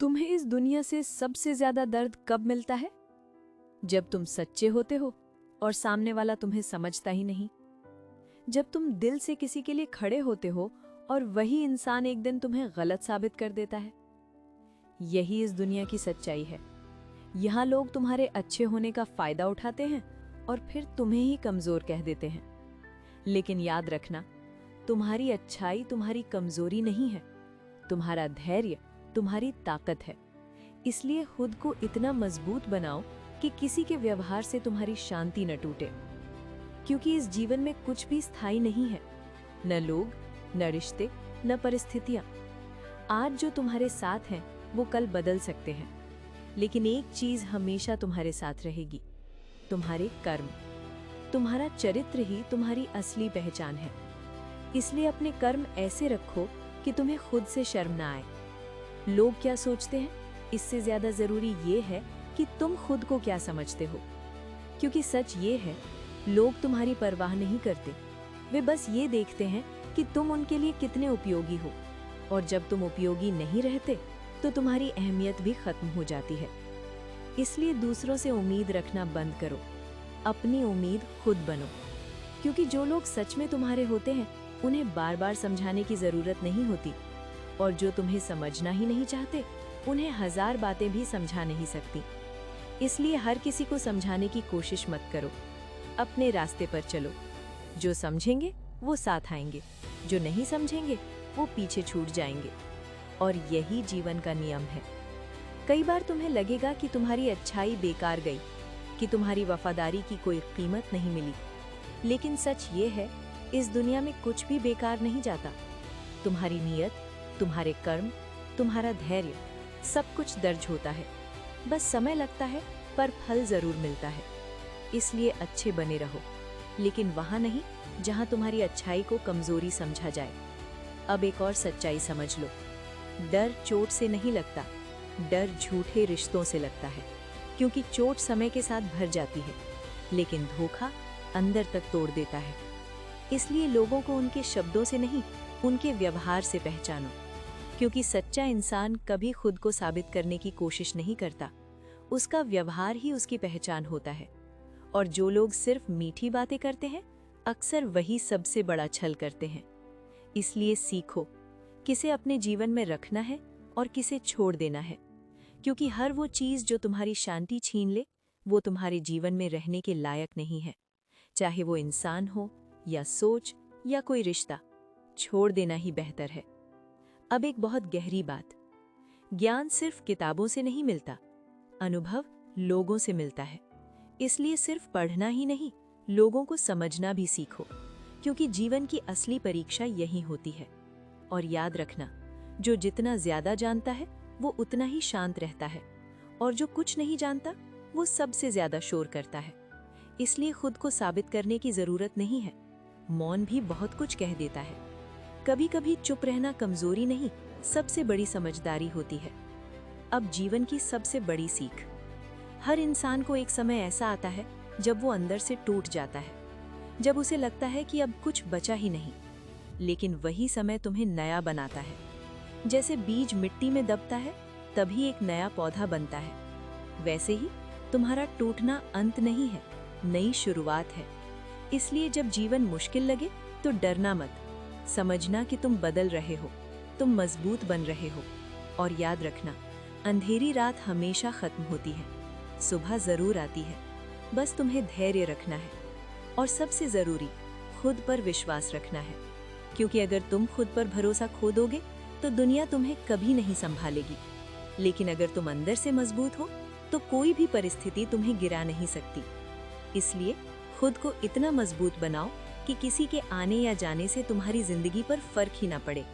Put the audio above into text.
तुम्हें इस दुनिया से सबसे ज्यादा दर्द कब मिलता है? जब तुम सच्चे होते हो और सामने वाला तुम्हें समझता ही नहीं। जब तुम दिल से किसी के लिए खड़े होते हो और वही इंसान एक दिन तुम्हें गलत साबित कर देता है। यही इस दुनिया की सच्चाई है। यहाँ लोग तुम्हारे अच्छे होने का फायदा उठाते हैं और फिर तुम्हें ही कमजोर कह देते हैं। लेकिन याद रखना, तुम्हारी अच्छाई तुम्हारी कमजोरी नहीं है, तुम्हारा धैर्य तुम्हारी ताकत है। इसलिए खुद को इतना मजबूत बनाओ कि किसी के व्यवहार से तुम्हारी शांति न टूटे, क्योंकि इस जीवन में कुछ भी स्थायी नहीं है, न लोग, न रिश्ते, न परिस्थितियां। आज जो तुम्हारे साथ हैं वो कल बदल सकते हैं, लेकिन एक चीज हमेशा तुम्हारे साथ रहेगी, तुम्हारे कर्म। तुम्हारा चरित्र ही तुम्हारी असली पहचान है। इसलिए अपने कर्म ऐसे रखो कि तुम्हें खुद से शर्म ना आए। लोग क्या सोचते हैं, इससे ज्यादा जरूरी ये है कि तुम खुद को क्या समझते हो। क्योंकि सच ये है, लोग तुम्हारी परवाह नहीं करते। वे बस ये देखते हैं कि तुम उनके लिए कितने उपयोगी हो, और जब तुम उपयोगी नहीं रहते तो तुम्हारी अहमियत भी खत्म हो जाती है। इसलिए दूसरों से उम्मीद रखना बंद करो, अपनी उम्मीद खुद बनो। क्योंकि जो लोग सच में तुम्हारे होते हैं उन्हें बार बार समझाने की जरूरत नहीं होती, और जो तुम्हें समझना ही नहीं चाहते उन्हें हजार बातें भी समझा नहीं सकती। इसलिए हर किसी को समझाने की कोशिश मत करो, अपने रास्ते पर चलो। जो समझेंगे वो साथ आएंगे, जो नहीं समझेंगे वो पीछे छूट जाएंगे। और यही जीवन का नियम है। कई बार तुम्हें लगेगा कि तुम्हारी अच्छाई बेकार गई, कि तुम्हारी वफादारी की कोई कीमत नहीं मिली, लेकिन सच ये है, इस दुनिया में कुछ भी बेकार नहीं जाता। तुम्हारी नीयत, तुम्हारे कर्म, तुम्हारा धैर्य, सब कुछ दर्ज होता है। बस समय लगता है, पर फल जरूर मिलता है। इसलिए अच्छे बने रहो, लेकिन वहां नहीं जहां तुम्हारी अच्छाई को कमजोरी समझा जाए। अब एक और सच्चाई समझ लो, डर चोट से नहीं लगता, डर झूठे रिश्तों से लगता है। क्योंकि चोट समय के साथ भर जाती है, लेकिन धोखा अंदर तक तोड़ देता है। इसलिए लोगों को उनके शब्दों से नहीं, उनके व्यवहार से पहचानो। क्योंकि सच्चा इंसान कभी खुद को साबित करने की कोशिश नहीं करता, उसका व्यवहार ही उसकी पहचान होता है। और जो लोग सिर्फ मीठी बातें करते हैं, अक्सर वही सबसे बड़ा छल करते हैं। इसलिए सीखो किसे अपने जीवन में रखना है और किसे छोड़ देना है। क्योंकि हर वो चीज जो तुम्हारी शांति छीन ले, वो तुम्हारे जीवन में रहने के लायक नहीं है। चाहे वो इंसान हो या सोच या कोई रिश्ता, छोड़ देना ही बेहतर है। अब एक बहुत गहरी बात, ज्ञान सिर्फ किताबों से नहीं मिलता, अनुभव लोगों से मिलता है। इसलिए सिर्फ पढ़ना ही नहीं, लोगों को समझना भी सीखो। क्योंकि जीवन की असली परीक्षा यही होती है। और याद रखना, जो जितना ज्यादा जानता है वो उतना ही शांत रहता है, और जो कुछ नहीं जानता वो सबसे ज्यादा शोर करता है। इसलिए खुद को साबित करने की जरूरत नहीं है। मौन भी बहुत कुछ कह देता है। कभी कभी चुप रहना कमजोरी नहीं, सबसे बड़ी समझदारी होती है। अब जीवन की सबसे बड़ी सीख, हर इंसान को एक समय ऐसा आता है जब वो अंदर से टूट जाता है, जब उसे लगता है कि अब कुछ बचा ही नहीं। लेकिन वही समय तुम्हें नया बनाता है। जैसे बीज मिट्टी में दबता है, तभी एक नया पौधा बनता है। वैसे ही तुम्हारा टूटना अंत नहीं है, नई शुरुआत है। इसलिए जब जीवन मुश्किल लगे तो डरना मत, समझना कि तुम बदल रहे हो, तुम मजबूत बन रहे हो। और याद रखना, अंधेरी रात हमेशा खत्म होती है, सुबह जरूर आती है। बस तुम्हें धैर्य रखना है, और सबसे जरूरी, खुद पर विश्वास रखना है। क्योंकि अगर तुम खुद पर भरोसा खो दोगे तो दुनिया तुम्हें कभी नहीं संभालेगी। लेकिन अगर तुम अंदर से मजबूत हो तो कोई भी परिस्थिति तुम्हें गिरा नहीं सकती। इसलिए खुद को इतना मजबूत बनाओ कि किसी के आने या जाने से तुम्हारी जिंदगी पर फर्क ही ना पड़े।